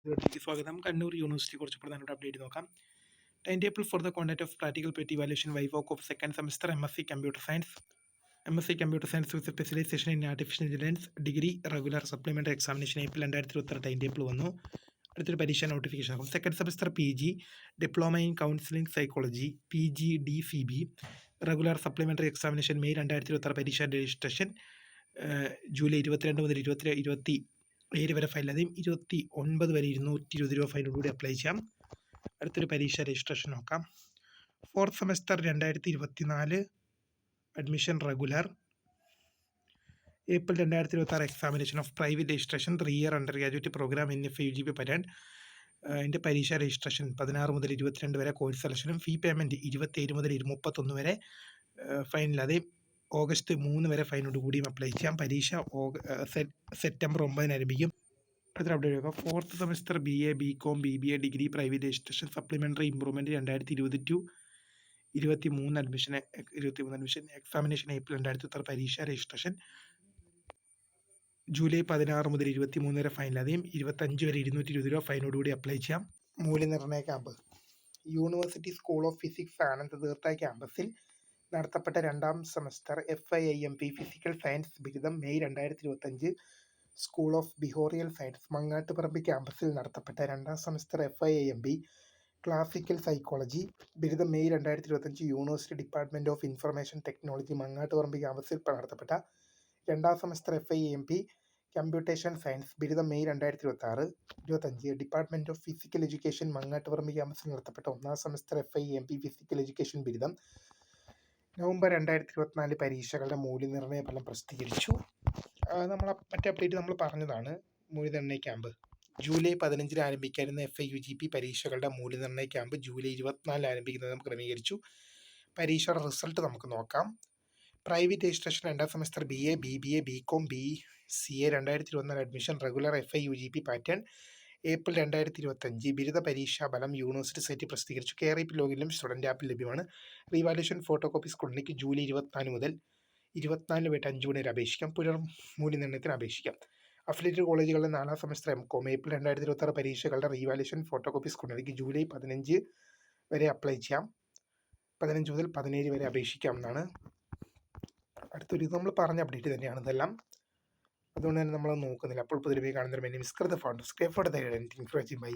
വീഡിയോയിലേക്ക് സ്വാഗതം. കണ്ണൂർ യൂണിവേഴ്സിറ്റി കുറിച്ച് പ്രധാനപ്പെട്ട അപ്ഡേറ്റ് നോക്കാം. Time table for the content of practical pet evaluation വൈവോക്ക് of second semester MSc computer science. MSc computer science with specialisation in artificial intelligence degree regular supplementary examination April 2026 time table വന്നു. അടുത്തൊരു പരീക്ഷ notification ആകും. Second semester PG diploma in counselling psychology PGDCB regular supplementary examination May 2026 പരീക്ഷ registration July 22 മുതൽ 27 വരെ file, അതായത് 29 വരെ 220 രൂപ ഫൈനോടുകൂടി അപ്ലൈ ചെയ്യാം. അടുത്തൊരു പരീക്ഷ രജിസ്ട്രേഷൻ നോക്കാം. Fourth semester 2024 admission regular April 2026 examination of private registration 3 year under graduate programme NFA-UGP pattern. അതിൻ്റെ പരീക്ഷ രജിസ്ട്രേഷൻ 16 മുതൽ 22 വരെ, കോഴ്സ് സെലക്ഷനും ഫീ പേയ്മെൻറ്റ് 27 മുതൽ 31 വരെ, ഫൈനൽ ഓഗസ്റ്റ് 3 വരെ ഫൈനോട് കൂടിയും അപ്ലൈ ചെയ്യാം. പരീക്ഷ സെപ്റ്റംബർ 9 ആരംഭിക്കും. അടുത്ത അപ്ഡേറ്റ് നോക്കാം. Fourth semester BA BCom BBA degree private registration supplementary improvement 2020-23 admission examination April 2026 പരീക്ഷ രജിസ്ട്രേഷൻ ജൂലൈ 16 മുതൽ 23 വരെ ഫൈനൽ, അതെയും 25 വരെ 220 രൂപ ഫൈനോടുകൂടി അപ്ലൈ ചെയ്യാം. മൂല്യനിർണ്ണയ camp university school of physics Anand Theertha ക്യാമ്പസിൽ നടത്തപ്പെട്ട രണ്ടാം സെമസ്റ്റർ FIIMP ഫിസിക്കൽ സയൻസ് ബിരുദം May 2025. School of behavioural science Mangattuparamba ക്യാമ്പസിൽ നടത്തപ്പെട്ട രണ്ടാം സെമസ്റ്റർ FIIMP ക്ലാസിക്കൽ സൈക്കോളജി ബിരുദം May 2025. University department of information technology Mangattuparamba ക്യാമ്പസിൽ നടത്തപ്പെട്ട രണ്ടാം സെമസ്റ്റർ FIIMP കമ്പ്യൂട്ടേഷൻ സയൻസ് ബിരുദം May 2025. Department of physical education Mangattuparamba ക്യാമ്പസിൽ നടത്തപ്പെട്ട ഒന്നാം സെമസ്റ്റർ FIIMP ഫിസിക്കൽ എഡ്യൂക്കേഷൻ ബിരുദം നവംബർ 2024 പരീക്ഷകളുടെ മൂല്യനിർണ്ണയ ഫലം പ്രസിദ്ധീകരിച്ചു. മറ്റേ അപ്ഡേറ്റ് നമ്മൾ പറഞ്ഞതാണ്. മൂല്യനിർണ്ണയ ക്യാമ്പ് ജൂലൈ 15 ആരംഭിക്കാനിരുന്ന FIUGP പരീക്ഷകളുടെ മൂല്യനിർണ്ണയ ക്യാമ്പ് ജൂലൈ 24 ആരംഭിക്കുന്നത് നമുക്ക് ക്രമീകരിച്ചു. പരീക്ഷയുടെ റിസൾട്ട് നമുക്ക് നോക്കാം. പ്രൈവറ്റ് രജിസ്ട്രേഷൻ രണ്ടാം semester BA BBA BCom BCA 2024 admission regular FIUGP pattern April 2025. ബിരുദ പരീക്ഷാ ഫലം യൂണിവേഴ്സിറ്റി സൈറ്റ് പ്രസിദ്ധീകരിച്ചു. KRIP ലോഗിനിലും സ്റ്റുഡൻറ് ആപ്പിൽ ലഭ്യമാണ്. റീവാലുവേഷൻ ഫോട്ടോ കോപ്പീസ് സ്കൂളിലേക്ക് ജൂലൈ 24 മുതൽ 24 വരെ 5 മണി വരെ അപേക്ഷിക്കാം. പുനർ മൂല്യനിർണ്ണയത്തിന് അപേക്ഷിക്കാം. അഫിലിയേറ്റഡ് കോളേജുകളുടെ 4ാം സെമസ്റ്റർ MCom ഏപ്രിൽ 2026 പരീക്ഷകളുടെ റീവാലുവേഷൻ ഫോട്ടോ കോപ്പീസ് സ്കൂളിലേക്ക് ജൂലൈ 15 വരെ അപ്ലൈ ചെയ്യാം. 15 മുതൽ 17 വരെ അപേക്ഷിക്കാം എന്നാണ്. അടുത്തൊരു ഇത് നമ്മൾ പറഞ്ഞ അപ്ഡേറ്റ് തന്നെയാണ് ഇതെല്ലാം, അതുകൊണ്ട് തന്നെ നമ്മൾ നോക്കുന്നില്ല. അപ്പോൾ പുതിയ കാണുന്നതിന് വേണ്ടി മിസ്കൃത ഫോണ്ട് സ്ക്രൈബ് ഫോർ ദ ബൈ.